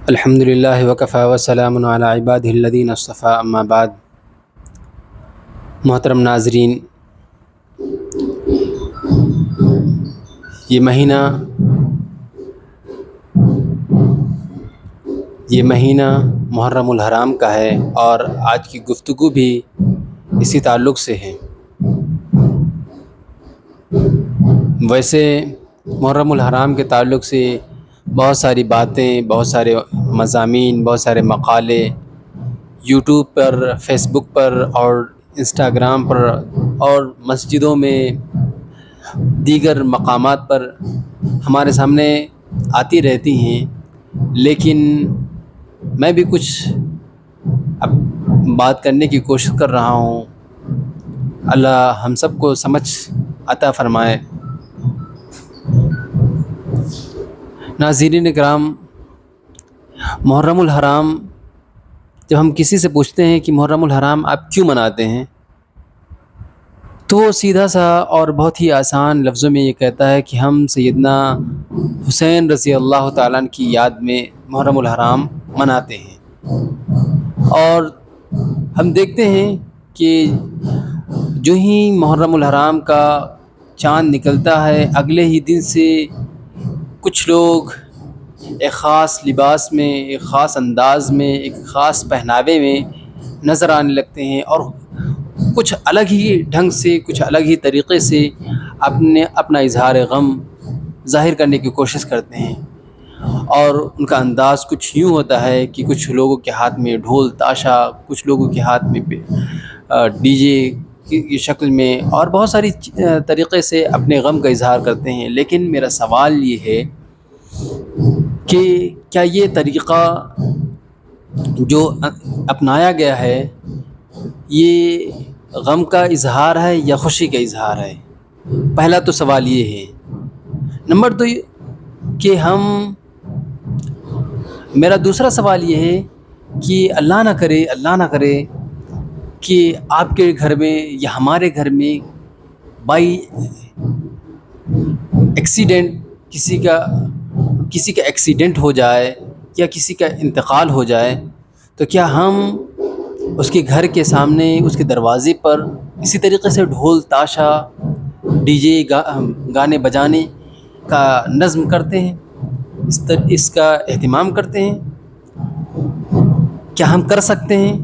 الحمد للہ وکفی وسلام علی عبادہ الذین اصطفیٰ اما بعد۔ محترم ناظرین، یہ مہینہ محرم الحرام کا ہے اور آج کی گفتگو بھی اسی تعلق سے ہے۔ ویسے محرم الحرام کے تعلق سے بہت ساری باتیں، بہت سارے مضامین، بہت سارے مقالے یوٹیوب پر، فیس بک پر اور انسٹاگرام پر اور مسجدوں میں، دیگر مقامات پر ہمارے سامنے آتی رہتی ہیں، لیکن میں بھی کچھ اب بات کرنے کی کوشش کر رہا ہوں۔ اللہ ہم سب کو سمجھ عطا فرمائے۔ ناظرین کرام، محرم الحرام، جب ہم کسی سے پوچھتے ہیں کہ محرم الحرام آپ کیوں مناتے ہیں، تو وہ سیدھا سا اور بہت ہی آسان لفظوں میں یہ کہتا ہے کہ ہم سیدنا حسین رضی اللہ تعالیٰ عنہ کی یاد میں محرم الحرام مناتے ہیں۔ اور ہم دیکھتے ہیں کہ جو ہی محرم الحرام کا چاند نکلتا ہے، اگلے ہی دن سے کچھ لوگ ایک خاص لباس میں، ایک خاص انداز میں، ایک خاص پہناوے میں نظر آنے لگتے ہیں اور کچھ الگ ہی ڈھنگ سے، کچھ الگ ہی طریقے سے اپنا اظہار غم ظاہر کرنے کی کوشش کرتے ہیں۔ اور ان کا انداز کچھ یوں ہوتا ہے کہ کچھ لوگوں کے ہاتھ میں ڈھول تاشا، کچھ لوگوں کے ہاتھ میں ڈی جے کی شکل میں، اور بہت ساری طریقے سے اپنے غم کا اظہار کرتے ہیں۔ لیکن میرا سوال یہ ہے کہ کیا یہ طریقہ جو اپنایا گیا ہے، یہ غم کا اظہار ہے یا خوشی کا اظہار ہے؟ پہلا تو سوال یہ ہے۔ نمبر دو کہ میرا دوسرا سوال یہ ہے کہ اللہ نہ کرے کہ آپ کے گھر میں یا ہمارے گھر میں بائی ایکسیڈنٹ کسی کا ایکسیڈنٹ ہو جائے یا کسی کا انتقال ہو جائے، تو کیا ہم اس کے گھر کے سامنے، اس کے دروازے پر اسی طریقے سے ڈھول تاشا، ڈی جے گانے بجانے کا نظم کرتے ہیں، اس کا اہتمام کرتے ہیں؟ کیا ہم کر سکتے ہیں؟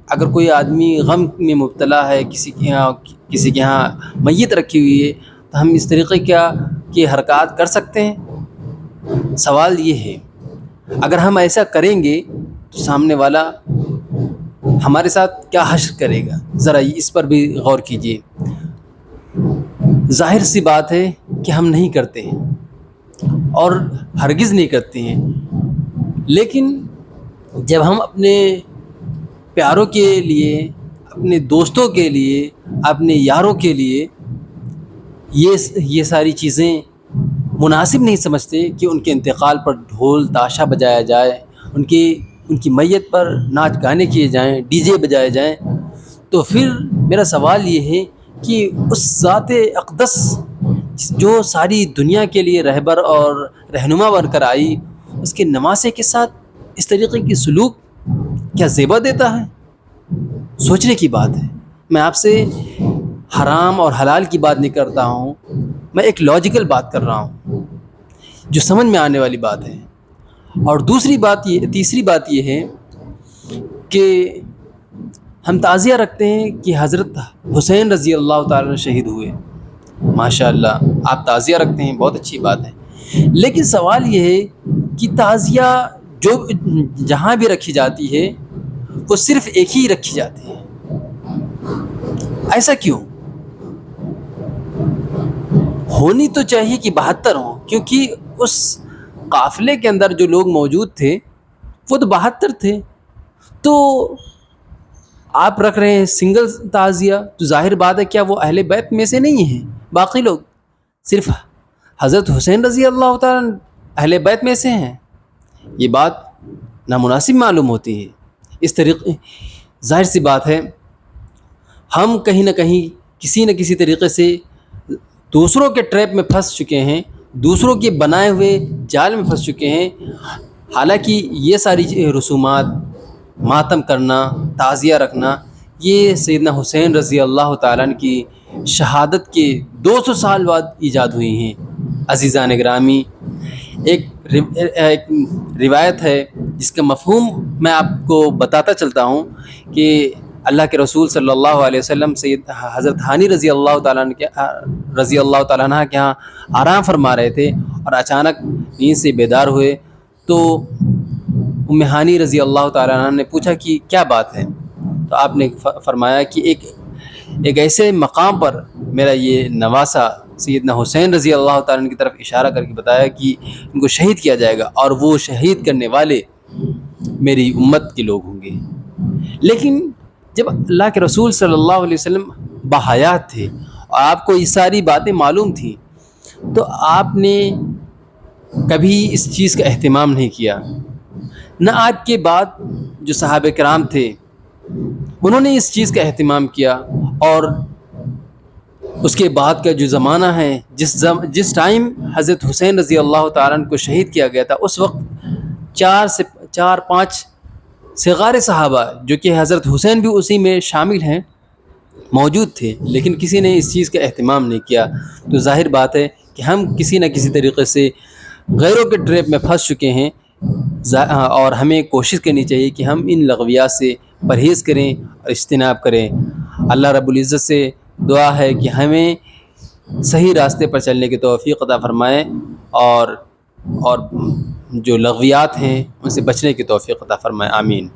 اگر کوئی آدمی غم میں مبتلا ہے، کسی کے یہاں میت رکھی ہوئی ہے، تو ہم اس طریقے کی حرکات کر سکتے ہیں؟ سوال یہ ہے۔ اگر ہم ایسا کریں گے تو سامنے والا ہمارے ساتھ کیا حشر کرے گا؟ ذرا اس پر بھی غور کیجیے۔ ظاہر سی بات ہے کہ ہم نہیں کرتے ہیں اور ہرگز نہیں کرتے ہیں، لیکن جب ہم اپنے پیاروں کے لیے، اپنے دوستوں کے لیے، اپنے یاروں کے لیے یہ ساری چیزیں مناسب نہیں سمجھتے کہ ان کے انتقال پر ڈھول تاشا بجایا جائے، ان کی میت پر ناچ گانے کیے جائیں، ڈی جے بجائے جائیں، تو پھر میرا سوال یہ ہے کہ اس ذات اقدس جو ساری دنیا کے لیے رہبر اور رہنما بن کر آئی، اس کے نواسے کے ساتھ اس طریقے کی سلوک کیا زیبا دیتا ہے؟ سوچنے کی بات ہے۔ میں آپ سے حرام اور حلال کی بات نہیں کرتا ہوں، میں ایک لاجیکل بات کر رہا ہوں جو سمجھ میں آنے والی بات ہے۔ اور تیسری بات یہ ہے کہ ہم تعزیہ رکھتے ہیں کہ حضرت حسین رضی اللہ تعالیٰ شہید ہوئے۔ ماشاء اللہ، آپ تعزیہ رکھتے ہیں، بہت اچھی بات ہے، لیکن سوال یہ ہے کہ تعزیہ جو جہاں بھی رکھی جاتی ہے وہ صرف ایک ہی رکھی جاتی ہے، ایسا کیوں؟ ہونی تو چاہیے کہ 72 ہوں، کیونکہ اس قافلے کے اندر جو لوگ موجود تھے وہ تو 72 تھے۔ تو آپ رکھ رہے ہیں سنگل تعزیہ، تو ظاہر بات ہے کیا وہ اہل بیت میں سے نہیں ہیں؟ باقی لوگ صرف حضرت حسین رضی اللہ تعالیٰ اہل بیت میں سے ہیں؟ یہ بات نامناسب معلوم ہوتی ہے۔ اس طریقے ظاہر سی بات ہے ہم کہیں نہ کہیں کسی نہ کسی طریقے سے دوسروں کے ٹریپ میں پھنس چکے ہیں، دوسروں کے بنائے ہوئے جال میں پھنس چکے ہیں، حالانکہ یہ ساری رسومات، ماتم کرنا، تعزیہ رکھنا، یہ سیدنا حسین رضی اللہ تعالیٰ عنہ کی شہادت کے 200 سال بعد ایجاد ہوئی ہیں۔ عزیزان گرامی، ایک روایت ہے جس کا مفہوم میں آپ کو بتاتا چلتا ہوں کہ اللہ کے رسول صلی اللہ علیہ وسلم سید حضرت ہانی رضی اللہ تعالیٰ عنہ کے یہاں آرام فرما رہے تھے، اور اچانک نیند سے بیدار ہوئے تو ام ہانی رضی اللہ تعالیٰ عنہ نے پوچھا کہ کیا بات ہے؟ تو آپ نے فرمایا کہ ایک ایسے مقام پر میرا یہ نواسا سیدنا حسین رضی اللہ تعالیٰ عنہ کی طرف اشارہ کر کے بتایا کہ ان کو شہید کیا جائے گا، اور وہ شہید کرنے والے میری امت کے لوگ ہوں گے۔ لیکن جب اللہ کے رسول صلی اللہ علیہ وسلم بحیات تھے اور آپ کو یہ ساری باتیں معلوم تھیں، تو آپ نے کبھی اس چیز کا اہتمام نہیں کیا۔ نہ آپ کے بعد جو صحابہ کرام تھے انہوں نے اس چیز کا اہتمام کیا، اور اس کے بعد کا جو زمانہ ہے، جس ٹائم حضرت حسین رضی اللہ تعالیٰ عنہ کو شہید کیا گیا تھا، اس وقت 4-5 صغار صحابہ، جو کہ حضرت حسین بھی اسی میں شامل ہیں، موجود تھے، لیکن کسی نے اس چیز کا اہتمام نہیں کیا۔ تو ظاہر بات ہے کہ ہم کسی نہ کسی طریقے سے غیروں کے ٹریپ میں پھنس چکے ہیں، اور ہمیں کوشش کرنی چاہیے کہ ہم ان لغویات سے پرہیز کریں اور اجتناب کریں۔ اللہ رب العزت سے دعا ہے کہ ہمیں صحیح راستے پر چلنے کی توفیق عطا فرمائے، اور جو لغویات ہیں ان سے بچنے کی توفیق عطا فرمائے۔ آمین۔